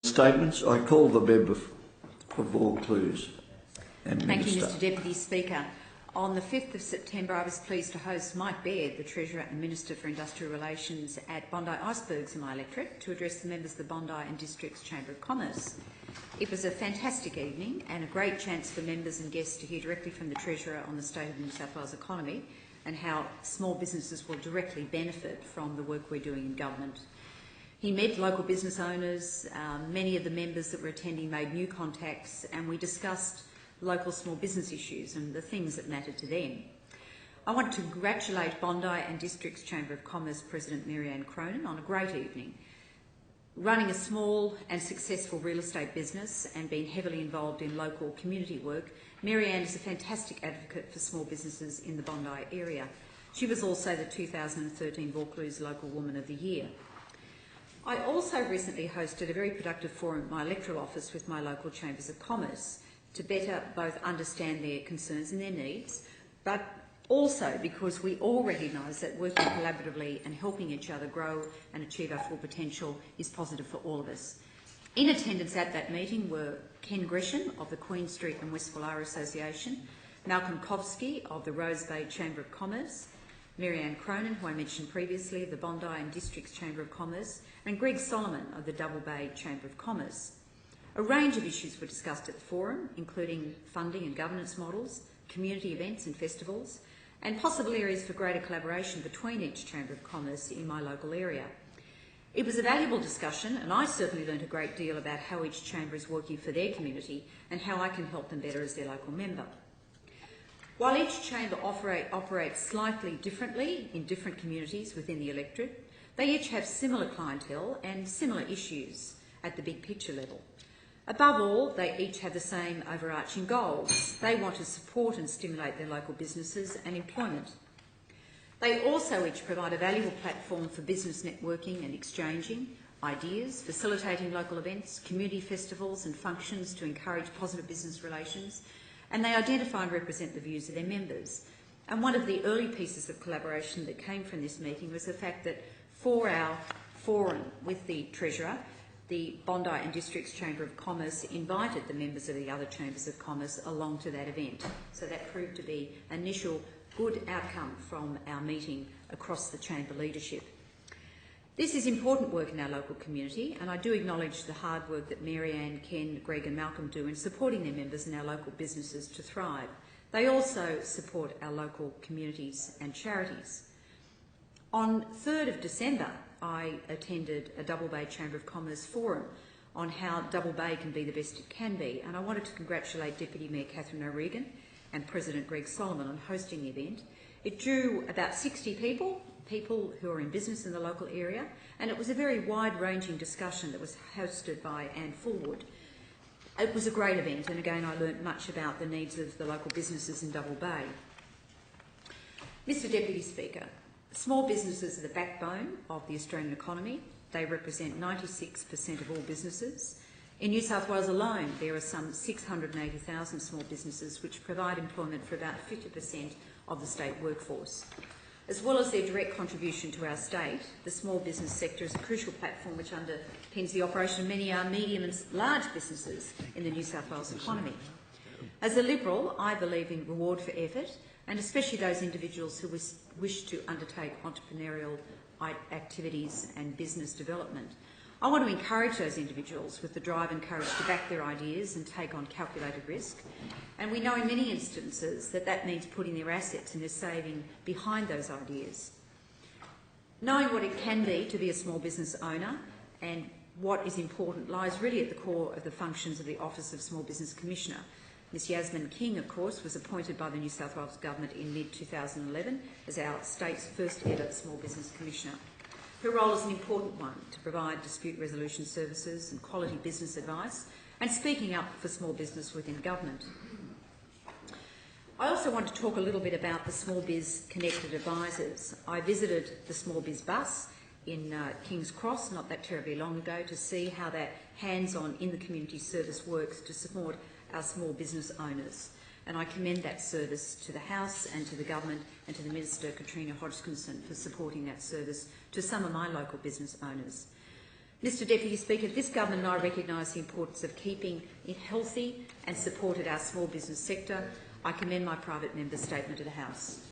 Statements. I call the member for Vaucluse and Thank Minister. you, Mr Deputy Speaker. On the 5th of September, I was pleased to host Mike Baird, the Treasurer and Minister for Industrial Relations at Bondi Icebergs in my electorate, to address the members of the Bondi and District's Chamber of Commerce. It was a fantastic evening and a great chance for members and guests to hear directly from the Treasurer on the state of the New South Wales economy and how small businesses will directly benefit from the work we're doing in government. He met local business owners, many of the members that were attending made new contacts, and we discussed local small business issues and the things that mattered to them. I want to congratulate Bondi and District's Chamber of Commerce President Marianne Cronin on a great evening. Running a small and successful real estate business and being heavily involved in local community work, Marianne is a fantastic advocate for small businesses in the Bondi area. She was also the 2013 Vaucluse Local Woman of the Year. I also recently hosted a very productive forum at my electoral office with my local chambers of commerce to better both understand their concerns and their needs, but also because we all recognise that working collaboratively and helping each other grow and achieve our full potential is positive for all of us. In attendance at that meeting were Ken Gresham of the Queen Street and West Woollahra Association, Malcolm Kovsky of the Rose Bay Chamber of Commerce, Marianne Cronin, who I mentioned previously, of the Bondi and District's Chamber of Commerce, and Greg Solomon of the Double Bay Chamber of Commerce. A range of issues were discussed at the forum, including funding and governance models, community events and festivals, and possible areas for greater collaboration between each Chamber of Commerce in my local area. It was a valuable discussion, and I certainly learned a great deal about how each chamber is working for their community and how I can help them better as their local member. While each chamber operates slightly differently in different communities within the electorate, they each have similar clientele and similar issues at the big picture level. Above all, they each have the same overarching goals. They want to support and stimulate their local businesses and employment. They also each provide a valuable platform for business networking and exchanging ideas, facilitating local events, community festivals and functions to encourage positive business relations, and they identify and represent the views of their members. And one of the early pieces of collaboration that came from this meeting was the fact that for our forum with the Treasurer, the Bondi and District's Chamber of Commerce invited the members of the other Chambers of Commerce along to that event. So that proved to be an initial good outcome from our meeting across the Chamber leadership. This is important work in our local community, and I do acknowledge the hard work that Marianne, Ken, Greg and Malcolm do in supporting their members and our local businesses to thrive. They also support our local communities and charities. On 3rd of December, I attended a Double Bay Chamber of Commerce forum on how Double Bay can be the best it can be, and I wanted to congratulate Deputy Mayor Catherine O'Regan and President Greg Solomon on hosting the event. It drew about 60 people who are in business in the local area, and it was a very wide-ranging discussion that was hosted by Anne Fullwood. It was a great event, and again I learnt much about the needs of the local businesses in Double Bay. Mr Deputy Speaker, small businesses are the backbone of the Australian economy. They represent 96% of all businesses. In New South Wales alone, there are some 680,000 small businesses which provide employment for about 50% of the state workforce. As well as their direct contribution to our state, the small business sector is a crucial platform which underpins the operation of many medium and large businesses in the New South Wales economy. As a Liberal, I believe in reward for effort, and especially those individuals who wish to undertake entrepreneurial activities and business development. I want to encourage those individuals with the drive and courage to back their ideas and take on calculated risk. And we know in many instances that that means putting their assets and their saving behind those ideas. Knowing what it can be to be a small business owner and what is important lies really at the core of the functions of the Office of Small Business Commissioner. Ms Yasmin King, of course, was appointed by the New South Wales Government in mid-2011 as our state's first ever Small Business Commissioner. Her role is an important one to provide dispute resolution services and quality business advice and speaking up for small business within government. I also want to talk a little bit about the Small Biz Connected Advisors. I visited the Small Biz Bus in King's Cross not that terribly long ago to see how that hands-on in the community service works to support our small business owners. And I commend that service to the House and to the Government and to the Minister, Katrina Hodgkinson, for supporting that service to some of my local business owners. Mr Deputy Speaker, this government and I recognise the importance of keeping it healthy and supported our small business sector. I commend my private member's statement to the House.